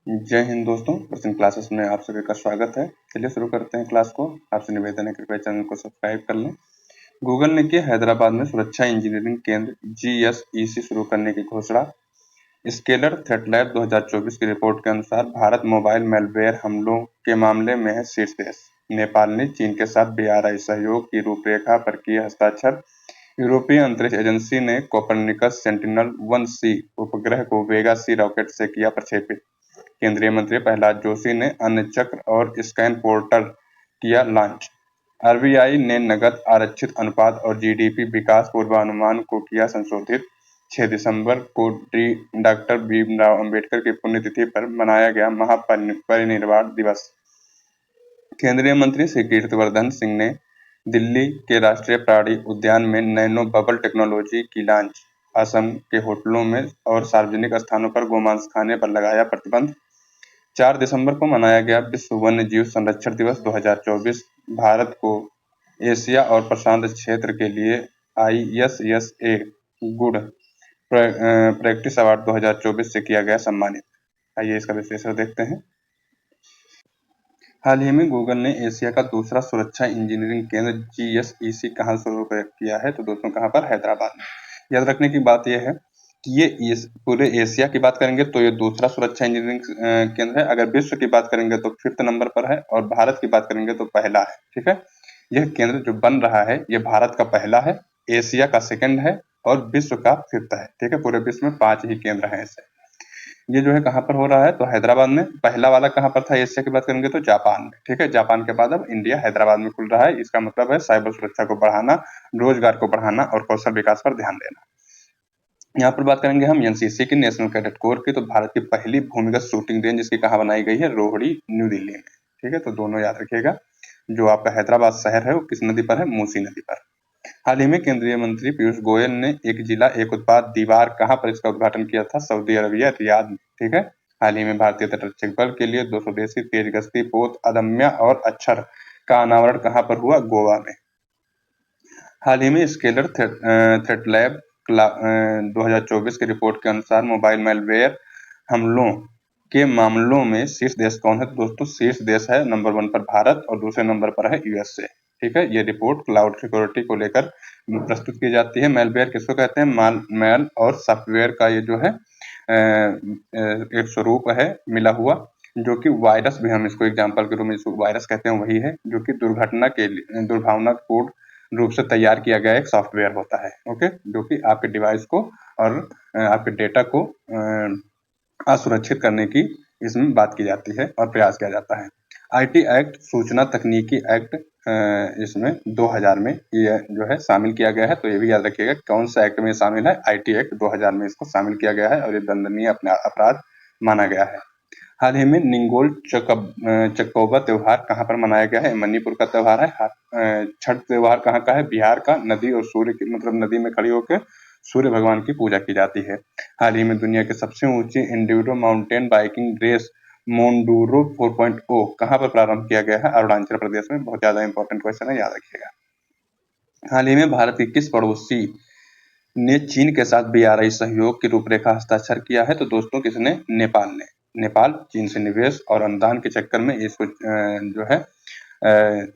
जय हिंद दोस्तों, प्रश्न क्लासेस में आप सभी का स्वागत है। चलिए शुरू करते हैं क्लास को। आपसे निवेदन है कृपया चैनल को सब्सक्राइब कर लें। गूगल ने की हैदराबाद में सुरक्षा इंजीनियरिंग केंद्र GSEC शुरू करने की घोषणा। स्केलर थ्रेट लैब 2024 की रिपोर्ट के अनुसार भारत मोबाइल मैलवेयर हमलों के मामले में है शीर्ष देश। नेपाल ने चीन के साथ BRI सहयोग की रूपरेखा पर किए हस्ताक्षर। यूरोपीय अंतरिक्ष एजेंसी ने कोपरनिकस सेंटिनल-1C उपग्रह को वेगा C रॉकेट से किया प्रक्षेपित। केंद्रीय मंत्री प्रहलाद जोशी ने अन्न चक्र और स्कैन पोर्टल किया लॉन्च। RBI ने नकद आरक्षित अनुपात और GDP विकास पूर्वानुमान को किया संशोधित। 6 दिसंबर को डॉक्टर भीमराव अंबेडकर की पुण्यतिथि पर मनाया गया महापरिनिर्वाण दिवस। केंद्रीय मंत्री श्री कीर्तिवर्धन सिंह ने दिल्ली के राष्ट्रीय प्राणी उद्यान में नैनो बबल टेक्नोलॉजी की लॉन्च। असम के होटलों में और सार्वजनिक स्थानों पर गोमांस खाने पर लगाया प्रतिबंध। 4 दिसंबर को मनाया गया विश्व वन्य जीव संरक्षण दिवस 2024। भारत को एशिया और प्रशांत क्षेत्र के लिए ISSA गुड प्रैक्टिस अवार्ड 2024 से किया गया सम्मानित। आइए इसका विश्लेषण देखते हैं। हाल ही में गूगल ने एशिया का दूसरा सुरक्षा इंजीनियरिंग केंद्र GSEC कहाँ शुरू किया है? तो दोस्तों कहाँ पर? हैदराबाद में। याद रखने की बात यह है कि ये पूरे एशिया की बात करेंगे तो ये दूसरा सुरक्षा इंजीनियरिंग केंद्र है। अगर विश्व की बात करेंगे तो 5th नंबर पर है और भारत की बात करेंगे तो पहला है। ठीक है, यह केंद्र जो बन रहा है ये भारत का पहला है, एशिया का 2nd है और विश्व का 5th है। ठीक है, पूरे विश्व में 5 ही केंद्र हैं ऐसे। ये जो है कहाँ पर हो रहा है? तो हैदराबाद में। पहला वाला कहाँ पर था एशिया की बात करेंगे तो जापान में। ठीक है, जापान के बाद अब इंडिया हैदराबाद में खुल रहा है। इसका मतलब है साइबर सुरक्षा को बढ़ाना, रोजगार को बढ़ाना और कौशल विकास पर ध्यान देना। यहाँ पर बात करेंगे हम NCC की, नेशनल कैडेट कोर की। तो भारत की पहली भूमिगत शूटिंग रेंज जिसकी कहाँ बनाई गई है? रोहड़ी, न्यू दिल्ली में। ठीक है, तो दोनों याद रखिएगा। जो आपका हैदराबाद शहर है वो किस नदी पर है? मूसी नदी पर। हाल ही में केंद्रीय मंत्री पीयूष गोयल ने एक जिला एक उत्पाद दीवार कहाँ पर इसका उद्घाटन किया था? सऊदी अरबिया, रियाद में। ठीक है, हाल ही में भारतीय तटरक्षक बल के लिए 2 स्वदेशी तेज गश्ती पोत अदम्य और अक्षर का अनावरण कहाँ पर हुआ? गोवा में। हाल ही में स्केलर थ्रेट लैब 2024 की रिपोर्ट के अनुसार मोबाइल मैलवेयर हमलों के मामलों में शीर्ष देश कौन है? तो दोस्तों शीर्ष देश है नंबर 1 पर भारत और दूसरे नंबर पर है USA। ठीक है, ये रिपोर्ट क्लाउड सिक्योरिटी को लेकर प्रस्तुत की जाती है। मैलवेयर किसको कहते हैं? मैल और सॉफ्टवेयर का ये जो है एक स्वरूप है मिला हुआ, जो कि वायरस भी हम इसको एग्जाम्पल के रूप में इसको वायरस कहते हैं, वही है जो कि दुर्भावनापूर्ण रूप से तैयार किया गया एक सॉफ्टवेयर होता है। ओके, जो कि आपके डिवाइस को और आपके डेटा को असुरक्षित करने की इसमें बात की जाती है और प्रयास किया जाता है। IT एक्ट, सूचना तकनीकी एक्ट इसमें 2000 में ये जो है शामिल किया गया है। तो ये भी याद रखिएगा कौन सा एक्ट में शामिल है? IT एक्ट 2000 में इसको शामिल किया गया है और ये दंडनीय अपराध माना गया है। हाल ही में निंगोल चकौवा त्योहार कहाँ पर मनाया गया है? मणिपुर का त्योहार है। छठ त्योहार कहाँ का है? बिहार का। नदी और सूर्य की मतलब नदी में खड़ी होकर सूर्य भगवान की पूजा की जाती है। हाल ही में दुनिया की सबसे ऊंची एंड्यूरो माउंटेन बाइकिंग रेस मोंडूरो 4.0 कहाँ पर प्रारंभ किया गया है? अरुणाचल प्रदेश में। बहुत ज्यादा इंपॉर्टेंट क्वेश्चन है, याद रखिएगा। हाल ही में भारत के किस पड़ोसी ने चीन के साथ BRI सहयोग की रूपरेखा हस्ताक्षर किया है? तो दोस्तों किसने? नेपाल ने। नेपाल चीन से निवेश और अनुदान के चक्कर में इसको जो है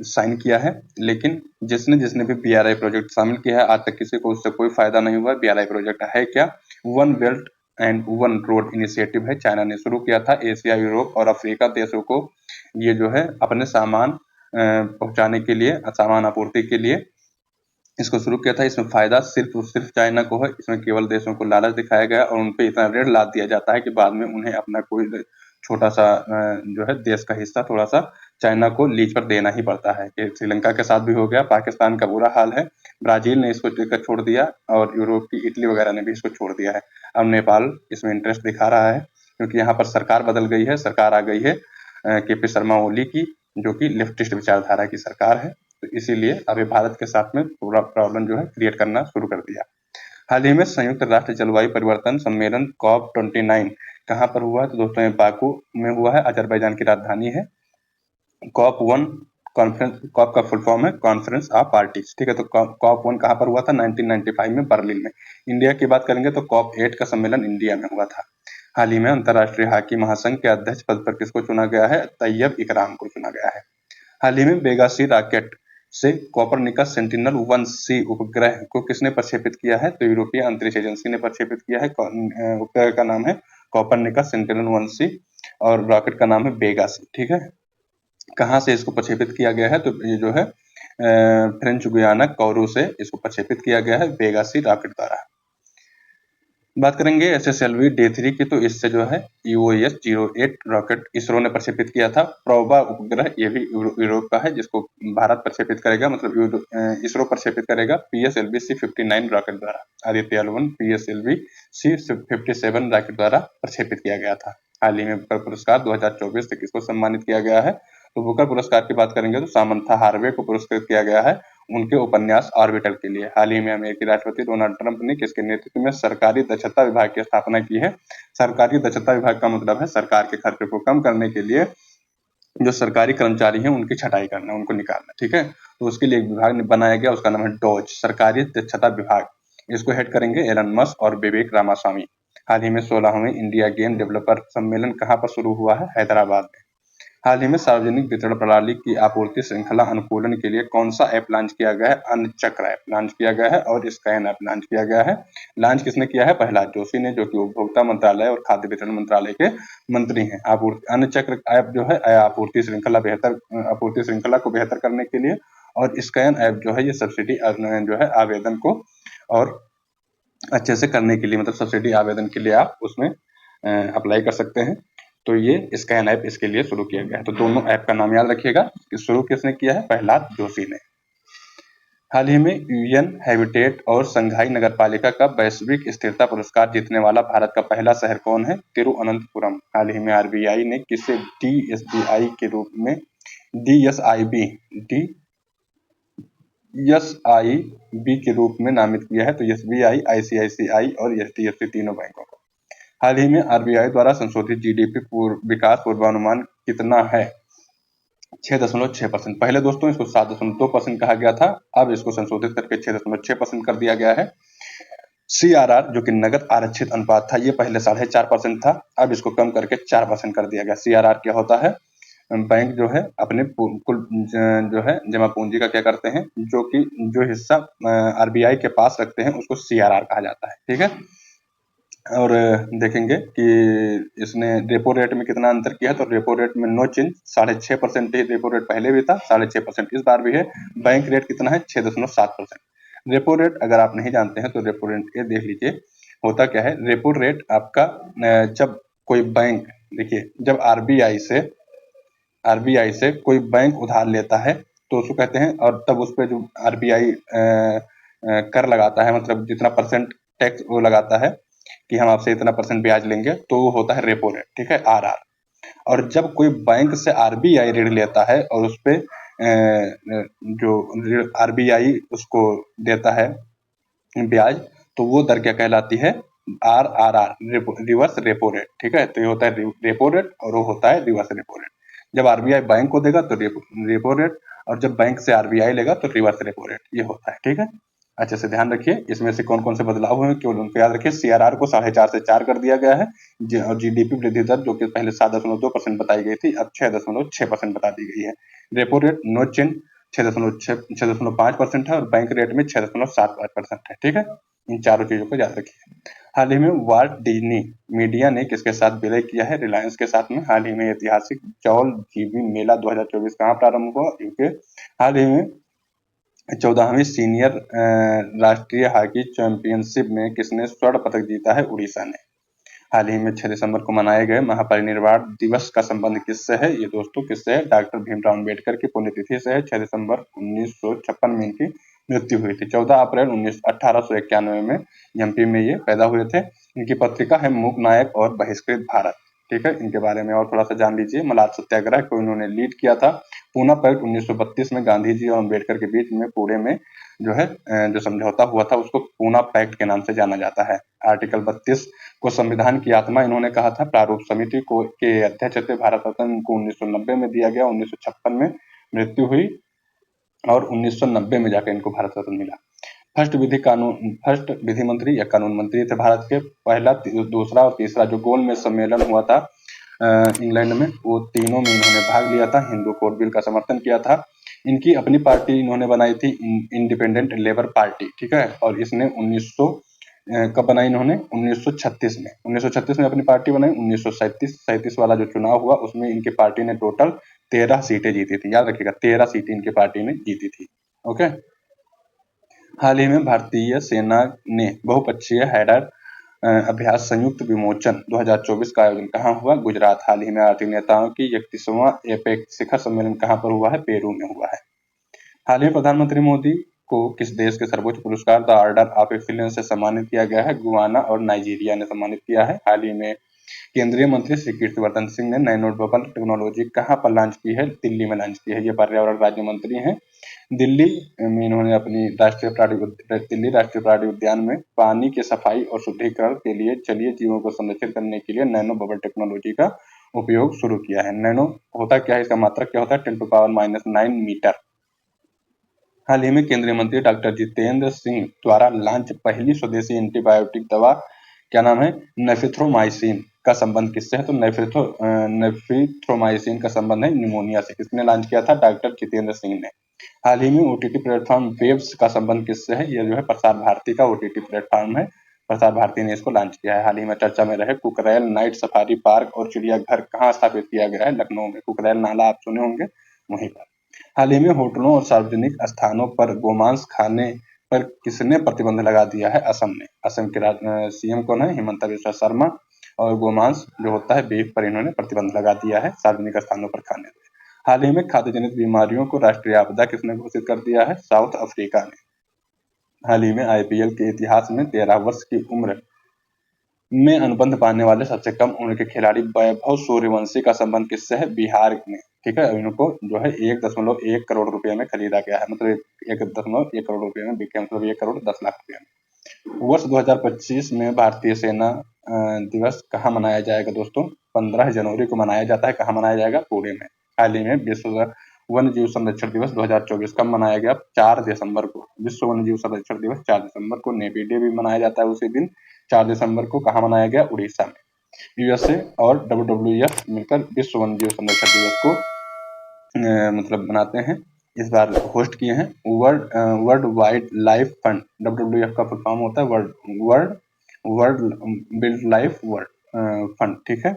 साइन किया है, लेकिन जिसने जिसने भी BRI प्रोजेक्ट शामिल किया है आज तक किसी को उससे कोई फायदा नहीं हुआ। BRI प्रोजेक्ट है क्या? One belt and one road initiative है, चाइना ने शुरू किया था। एशिया, यूरोप और अफ्रीका देशों को ये जो है अपने सामान पहुंचाने के लिए, सामान आपूर्ति के लिए इसको शुरू किया था। इसमें फायदा सिर्फ और सिर्फ चाइना को है। इसमें केवल देशों को लालच दिखाया गया और उन पे इतना ऋण लाद दिया जाता है कि बाद में उन्हें अपना कोई छोटा सा जो है देश का हिस्सा थोड़ा सा चाइना को लीज पर देना ही पड़ता है। कि श्रीलंका के साथ भी हो गया, पाकिस्तान का बुरा हाल है, ब्राजील ने इसको छोड़ दिया और यूरोप की इटली वगैरह ने भी इसको छोड़ दिया है। अब नेपाल इसमें इंटरेस्ट दिखा रहा है क्योंकि यहाँ पर सरकार बदल गई है। सरकार आ गई है KP शर्मा ओली की, जो कि लेफ्टिस्ट विचारधारा की सरकार है। तो इसीलिए अभी भारत के साथ में पूरा प्रॉब्लम जो है क्रिएट करना शुरू कर दिया। हाल ही में संयुक्त राष्ट्र जलवायु परिवर्तन सम्मेलन COP29 कहाँ पर हुआ है? तो दोस्तों ये बाकू में हुआ है, अजरबैजान की राजधानी है। COP1 कॉन्फ्रेंस, COP का फुल फॉर्म है कॉन्फ्रेंस ऑफ पार्टीज। ठीक है, तो COP1 कहाँ पर हुआ था? 1995 में बर्लिन में। इंडिया की बात करेंगे तो COP8 का सम्मेलन इंडिया में हुआ था। हाल ही में अंतर्राष्ट्रीय हॉकी महासंघ के अध्यक्ष पद पर किसको चुना गया है? तैयब इकराम को चुना गया है। हाल ही में वेगा सी रॉकेट से कोपरनिकस सेंटिनल-1C उपग्रह को किसने प्रक्षेपित किया है? तो यूरोपीय अंतरिक्ष एजेंसी ने प्रक्षेपित किया है। उपग्रह का नाम है कोपरनिकस सेंटिनल-1C और रॉकेट का नाम है वेगा सी। ठीक है, कहाँ से इसको प्रक्षेपित किया गया है? तो ये जो है फ्रेंच गुयाना कोरू से इसको प्रक्षेपित किया गया है वेगा सी रॉकेट द्वारा। बात करेंगे SSLV D3 की, तो इससे जो है EOS-08 रॉकेट इसरो ने प्रक्षेपित किया था। प्रोबा उपग्रह ये भी यूरोप का है, जिसको भारत प्रक्षेपित करेगा, मतलब इसरो प्रक्षेपित करेगा PSLV C-59 रॉकेट द्वारा। Aditya L1 PSLV C-57 rocket द्वारा प्रक्षेपित किया गया था। हाल ही में बुकर पुरस्कार 2024 से किसको सम्मानित किया गया है? तो बुकर पुरस्कार की बात करेंगे तो सामंथा हार्वे को पुरस्कृत किया गया है उनके उपन्यास ऑर्बिटर के लिए। हाल ही में अमेरिकी राष्ट्रपति डोनाल्ड ट्रंप ने किसके नेतृत्व में सरकारी दक्षता विभाग की स्थापना की है? सरकारी दक्षता विभाग का मतलब है सरकार के खर्चे को कम करने के लिए जो सरकारी कर्मचारी हैं उनकी छटाई करना, उनको निकालना। ठीक है, तो उसके लिए एक विभाग बनाया गया, उसका नाम है डोज, सरकारी दक्षता विभाग। इसको हेड करेंगे एलन मस्क और विवेक रामास्वामी। हाल ही में 16वें इंडिया गेम डेवलपर सम्मेलन कहाँ पर शुरू हुआ है? हैदराबाद में। हाल ही में सार्वजनिक वितरण प्रणाली की आपूर्ति श्रृंखला अनुकूलन के लिए कौन सा ऐप लॉन्च किया गया है? अन्नचक्र ऐप लॉन्च किया गया है और स्कैन ऐप लॉन्च किया गया है। लॉन्च किसने किया है? प्रहलाद जोशी ने, जो कि उपभोक्ता मंत्रालय और खाद्य वितरण मंत्रालय के मंत्री हैं। अन्नचक्र ऐप जो है आपूर्ति श्रृंखला को बेहतर करने के लिए, और स्कैन ऐप जो है ये सब्सिडी जो है आवेदन को और अच्छे से करने के लिए, मतलब सब्सिडी आवेदन के लिए आप उसमें अप्लाई कर सकते हैं। तो ये स्कैन ऐप इसके लिए शुरू किया गया है। तो दोनों ऐप का नाम याद रखिएगा कि शुरू किसने किया है? प्रहलाद जोशी ने। हाल ही में यूएन हैबिटेट और संघाई नगरपालिका का वैश्विक स्थिरता पुरस्कार जीतने वाला भारत का पहला शहर कौन है? तिरुअनंतपुरम। हाल ही में आरबीआई ने किसे डीएसबीआई के रूप में डीएसआईबी के रूप में नामित किया है? तो एसबीआई, आईसीआईसीआई और एचडीएफसी तीनों बैंकों को। हाल ही में आरबीआई द्वारा संशोधित जीडीपी विकास पूर्वानुमान कितना है? 6.6%। पहले दोस्तों इसको 7.2% कहा गया था, अब इसको संशोधित करके 6.6% कर दिया गया है। सीआरआर जो कि नगद आरक्षित अनुपात था, ये पहले 4.5% था, अब इसको कम करके 4% कर दिया गया। सीआरआर क्या होता है? बैंक जो है अपने कुल जो है जमा पूंजी का क्या करते हैं, जो हिस्सा आरबीआई के पास रखते हैं उसको सीआरआर कहा जाता है। ठीक है, और देखेंगे कि इसने रेपो रेट में कितना अंतर किया है। तो रेपो रेट में नो चेंज, 6.5% ही रेपो रेट पहले भी था, 6.5% इस बार भी है। बैंक रेट कितना है? 6.7%। रेपो रेट अगर आप नहीं जानते हैं तो रेपो रेट ये देख लीजिए, होता क्या है। रेपो रेट आपका जब कोई बैंक, देखिए जब आरबीआई से कोई बैंक उधार लेता है तो उसको कहते हैं, और तब उस पर जो आरबीआई कर लगाता है, मतलब जितना परसेंट टैक्स वो लगाता है कि हम आपसे इतना परसेंट ब्याज लेंगे, तो वो होता है रेपो रेट। ठीक है, आरआर। और जब कोई बैंक से आरबीआई ऋण लेता है और उस पे जो आरबीआई उसको देता है ब्याज, तो वो दर क्या कहलाती है? RRR, reverse repo rate. ठीक है, तो ये होता है रेपो रेट और वो होता है रिवर्स रेपो रेट। जब आरबीआई बैंक को देगा तो रेपो रेट, और जब बैंक से आरबीआई लेगा तो रिवर्स रेपो रेट, ये होता है। ठीक है, अच्छे से ध्यान रखिए इसमें से कौन कौन से बदलाव हुए हैं, केवल उनको याद रखिए। सीआरआर को 4.5 से 4 कर दिया गया है, और जीडीपी वृद्धि दर जो कि पहले 7.2% बताई गई थी, अब 6.6% बता दी गई है। रेपो रेट नो चेंज 6.5% है, और बैंक रेट में 6.75% है। ठीक है, इन चारों चीजों को याद रखिए। हाल ही में वाल्ट डिज्नी मीडिया ने किसके साथ विलय किया है? रिलायंस के साथ में। हाल ही में ऐतिहासिक चौल जीबी मेला 2024 कहाँ प्रारंभ हुआ? यूके। हाल ही में 14वीं सीनियर राष्ट्रीय हॉकी चैंपियनशिप में किसने स्वर्ण पदक जीता है? उड़ीसा ने। हाल ही में 6 दिसंबर को मनाए गए महापरिनिर्वाण दिवस का संबंध किससे है? ये दोस्तों किससे है? डॉक्टर भीमराव अम्बेडकर की पुण्यतिथि से है। 6 दिसंबर 1956 में इनकी मृत्यु हुई थी। 14 अप्रैल 1891 में एमपी में ये पैदा हुए थे। इनकी पत्रिका है मूक नायक और बहिष्कृत भारत। ठीक है, इनके बारे में और थोड़ा सा जान लीजिए। मलाड सत्याग्रह को इन्होंने लीड किया था। पूना पैक्ट 1932 में गांधी जी और अम्बेडकर के बीच में पुणे में जो है जो समझौता हुआ था उसको पूना पैक्ट के नाम से जाना जाता है। आर्टिकल 32 को संविधान की आत्मा इन्होंने कहा था। प्रारूप समिति को के अध्यक्ष थे। भारत रत्न इनको 1990 में दिया गया, 1956 में मृत्यु हुई और 1990 में जाकर इनको भारत रत्न मिला। फर्स्ट विधि मंत्री या कानून मंत्री थे भारत के। पहला, दूसरा और तीसरा जो गोलमेज सम्मेलन हुआ था इंग्लैंड में, वो तीनों में इन्होंने भाग लिया था, हिंदू कोड बिल का समर्थन किया था। इनकी अपनी पार्टी इन्होंने बनाई थी, इंडिपेंडेंट लेबर पार्टी, ठीक है। और इसने 1900 कब बनाई इन्होंने? 1936 में। 1936 में अपनी पार्टी बनाई। 1937 वाला जो चुनाव हुआ उसमें इनकी पार्टी ने टोटल 13 सीटें जीती थी। याद रखिएगा, 13 सीटें इनकी पार्टी ने जीती थी। ओके। हाल ही में भारतीय सेना ने बहुपक्षीय हैडर अभ्यास संयुक्त विमोचन 2024 का आयोजन कहाँ हुआ? गुजरात। हाल ही में आर्थिक नेताओं की 31वां एपेक शिखर सम्मेलन कहाँ पर हुआ है? पेरू में हुआ है। हाल ही में प्रधानमंत्री मोदी को किस देश के सर्वोच्च पुरस्कार द ऑर्डर ऑफ एक्सीलेंस से सम्मानित किया गया है? गुयाना और नाइजीरिया ने सम्मानित किया है। हाल ही में केंद्रीय मंत्री श्री कीर्तिवर्धन सिंह ने नैनो बबल टेक्नोलॉजी कहाँ पर लॉन्च की है? दिल्ली में लॉन्च की है। ये पर्यावरण राज्य मंत्री हैं। दिल्ली में इन्होंने अपनी दिल्ली राष्ट्रीय प्राणी उद्यान में पानी की सफाई और शुद्धिकरण के लिए जलीय जीवों को संरक्षित करने के लिए नैनो बबल टेक्नोलॉजी का उपयोग शुरू किया है। नैनो होता क्या है? इसका मात्रक क्या होता है? 10⁻⁹ मीटर। हाल ही में केंद्रीय मंत्री डॉक्टर जितेंद्र सिंह द्वारा लॉन्च पहली स्वदेशी एंटीबायोटिक दवा क्या नाम है? नेफ्रिथ्रोमाइसिन का संबंध किससे है? तो नेफ्रिथ्रोमाइसिन का संबंध है निमोनिया से। किसने लॉन्च किया था? डॉक्टर जितेंद्र सिंह ने। हाल ही में ओटीटी प्लेटफॉर्म वेब्स का संबंध किससे है? यह जो है प्रसार भारती का ओटीटी प्लेटफॉर्म है। प्रसार भारती ने इसको लॉन्च किया है। हाल ही में चर्चा में रहे कुकरेल नाइट सफारी पार्क और चिड़ियाघर कहाँ स्थापित किया गया है? लखनऊ में। कुकरेल नाला आप सुने होंगे, वहीं पर। हाल ही में होटलों और सार्वजनिक स्थानों पर गोमांस खाने पर किसने प्रतिबंध लगा दिया है? असम ने। असम के सीएम कौन है? हिमंता बिस्वा शर्मा। और गोमांस जो होता है बीफ पर इन्होंने प्रतिबंध लगा दिया है सार्वजनिक स्थानों पर खाने पर। हाल ही में खाद्य जनित बीमारियों को राष्ट्रीय आपदा किसने घोषित कर दिया है? साउथ अफ्रीका ने। हाल ही में आईपीएल के इतिहास में 13 वर्ष की उम्र में अनुबंध पाने वाले सबसे कम उम्र के खिलाड़ी वैभव सूर्यवंशी का संबंध किससे है? बिहार में। ठीक है। इनको जो है 1.1 करोड़ रुपए में खरीदा गया है, मतलब 1.1 करोड़ रुपए में बिके, मतलब 1,10,00,000 रुपए में। वर्ष 2025 में भारतीय सेना दिवस कहाँ मनाया जाएगा दोस्तों? 15 जनवरी को मनाया जाता है। कहाँ मनाया जाएगा? पुणे में। हाल ही में विश्व वन्य जीव संरक्षण दिवस 2024 कब मनाया गया? 4 दिसंबर को। विश्व वन्य जीव संरक्षण दिवस 4 दिसंबर को। नेवी डे भी मनाया जाता है उसी दिन 4 दिसंबर को। कहाँ मनाया गया? उड़ीसा में। यूएसए और WWF मिलकर विश्व वन्य जीव संरक्षण दिवस को मतलब बनाते हैं। इस बार होस्ट किए हैं world wild life fund. WWF का फुल फॉर्म होता है वर्ल्ड वाइल्ड लाइफ फंड, ठीक है।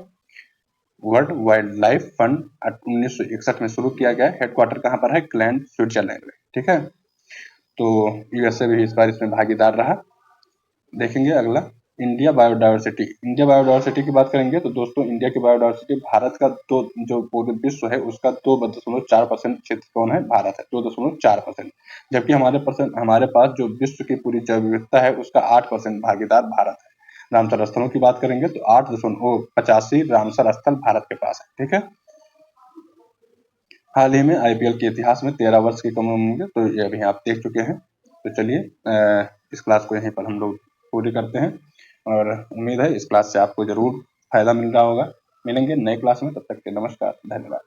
वर्ल्ड वाइल्ड लाइफ फंड 1961 में शुरू किया गया है। हेडक्वार्टर कहाँ पर है? क्लैंड, स्विट्जरलैंड में, ठीक है। तो यूएसए भी इस बार इसमें भागीदार रहा। देखेंगे अगला इंडिया बायोडायवर्सिटी। इंडिया बायोडायवर्सिटी की बात करेंगे तो दोस्तों इंडिया की बायोडायवर्सिटी भारत का जो पूरे विश्व है उसका 2.4% क्षेत्र कौन है? भारत है, 2.4%। जबकि हमारे पास जो विश्व की पूरी जैव विविधता है उसका 8% भागीदार भारत है। रामसर स्थलों की बात करेंगे तो 8.85 रामसर स्थल भारत के पास है, ठीक है। हाल ही में आईपीएल के इतिहास में 13 वर्ष की कम उम्र, तो ये अभी आप देख चुके हैं। तो चलिए इस क्लास को यहीं पर हम लोग पूरी करते हैं और उम्मीद है इस क्लास से आपको जरूर फायदा मिल रहा होगा। मिलेंगे नए क्लास में, तब तक के नमस्कार, धन्यवाद।